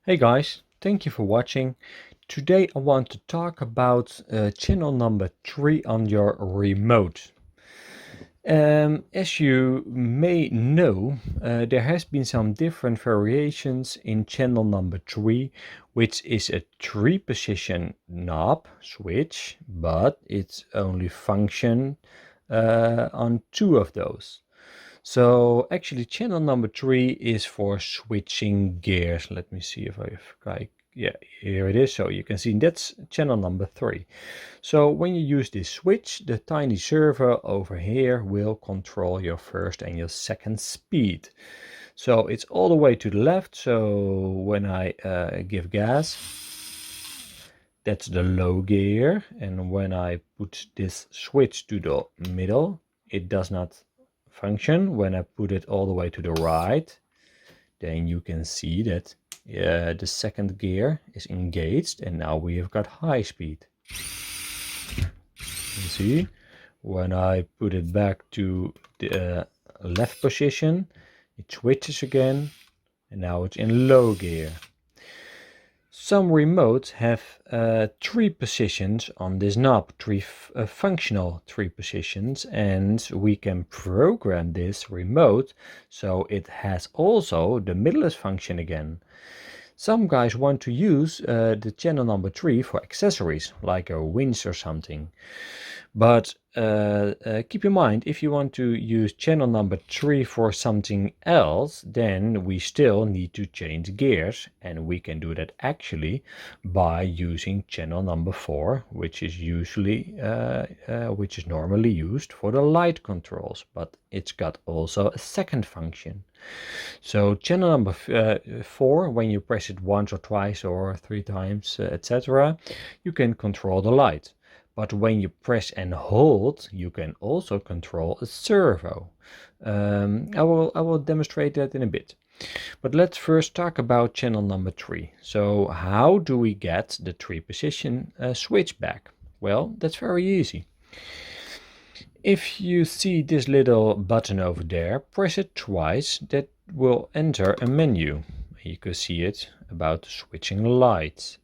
Hey guys, thank you for watching. Today I want to talk about channel number 3 on your remote. As you may know, there has been some different variations in channel number 3, which is a 3-position knob switch, but it's only function on 2 of those. So actually channel number 3 is for switching gears. Let me see if yeah, here it is. So you can see that's channel number 3. So when you use this switch, the tiny servo over here will control your first and your second speed. So it's all the way to the left. So when I give gas, that's the low gear. And when I put this switch to the middle, it does not function. When I put it all the way to the right, then you can see that the second gear is engaged, and now we have got high speed. You see, when I put it back to the left position, it switches again, and now it's in low gear. Some remotes have 3 positions on this knob, functional 3 positions, and we can program this remote so it has also the midless function again. Some guys want to use the channel number 3 for accessories, like a winch or something. But keep in mind, if you want to use channel number 3 for something else, then we still need to change gears, and we can do that actually by using channel number 4, which is normally used for the light controls, but it's got also a second function. So channel number 4, when you press it once or twice or 3 times, etc., you can control the light. But when you press and hold, you can also control a servo. I will demonstrate that in a bit. But let's first talk about channel number 3. So how do we get the 3-position switch back? Well, that's very easy. If you see this little button over there, press it twice. That will enter a menu. You can see it about switching lights.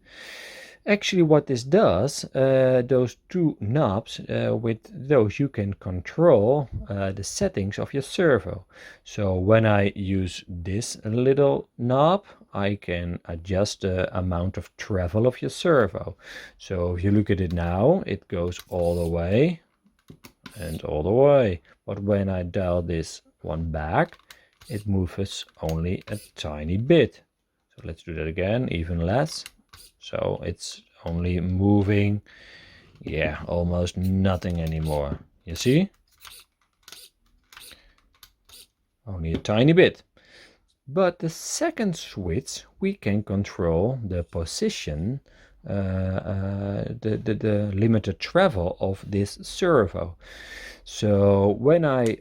Actually, what this does, those 2 knobs, with those you can control the settings of your servo. So when I use this little knob, I can adjust the amount of travel of your servo. So if you look at it now, it goes all the way and all the way. But when I dial this one back, it moves only a tiny bit. So let's do that again, even less. So it's only moving, almost nothing anymore. You see? Only a tiny bit. But the second switch, we can control the position, the limited travel of this servo. So when I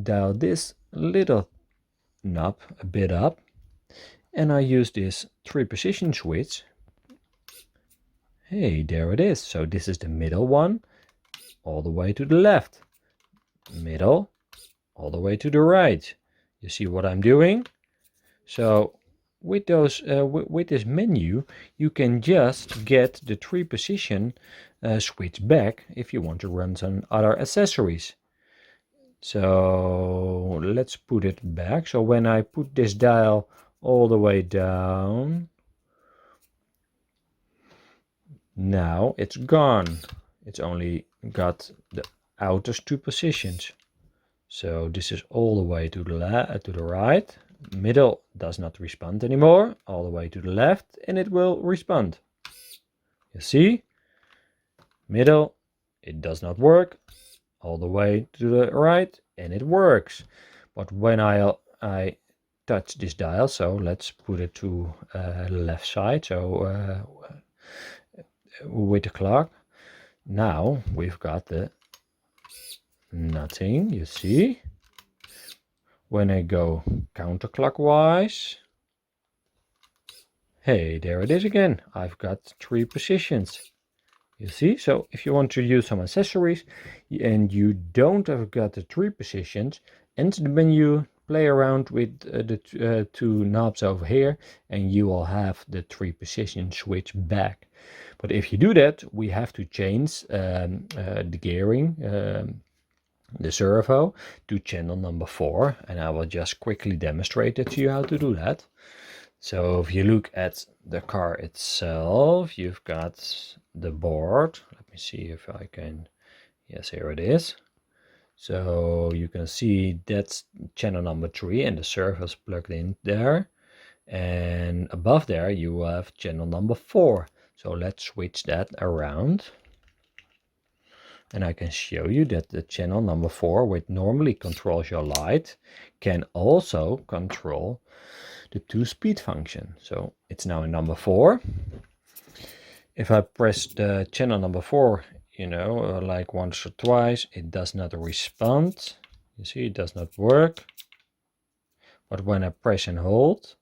dial this little knob a bit up, and I use this 3-position switch, hey, there it is. So this is the middle one, all the way to the left, middle, all the way to the right. You see what I'm doing? So with those, with this menu, you can just get the 3-position switch back if you want to run some other accessories. So let's put it back. So when I put this dial all the way down, now it's gone. It's only got the outer 2 positions. So this is all the way to the right. Middle does not respond anymore. All the way to the left, and it will respond. You see? Middle, it does not work. All the way to the right, and it works. But when I touch this dial, so let's put it to the left side, so with the clock, now we've got the nothing, you see. When I go counterclockwise, hey, there it is again. I've got 3 positions. You see, so if you want to use some accessories and you don't have got the 3 positions, enter the menu, play around with the two knobs over here, and you will have the 3-position switch back. But if you do that, we have to change the gearing, the servo, to channel number 4, and I will just quickly demonstrate it to you how to do that. So if you look at the car itself, you've got the board. Let me see if I can, yes, here it is. So you can see that's channel number 3 and the servo's plugged in there. And above there you have channel number 4. So let's switch that around. And I can show you that the channel number 4, which normally controls your light, can also control the 2-speed function. So it's now in number 4. If I press the channel number 4, you know, like once or twice, it does not respond. You see, it does not work. But when I press and hold,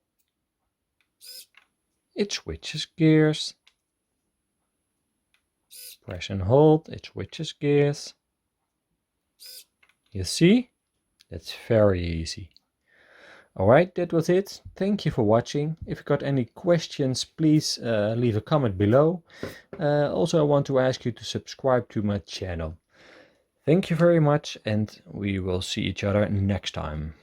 it switches gears. Press and hold, it switches gears. You see? That's very easy. Alright, that was it. Thank you for watching. If you got any questions, please leave a comment below. Also, I want to ask you to subscribe to my channel. Thank you very much, and we will see each other next time.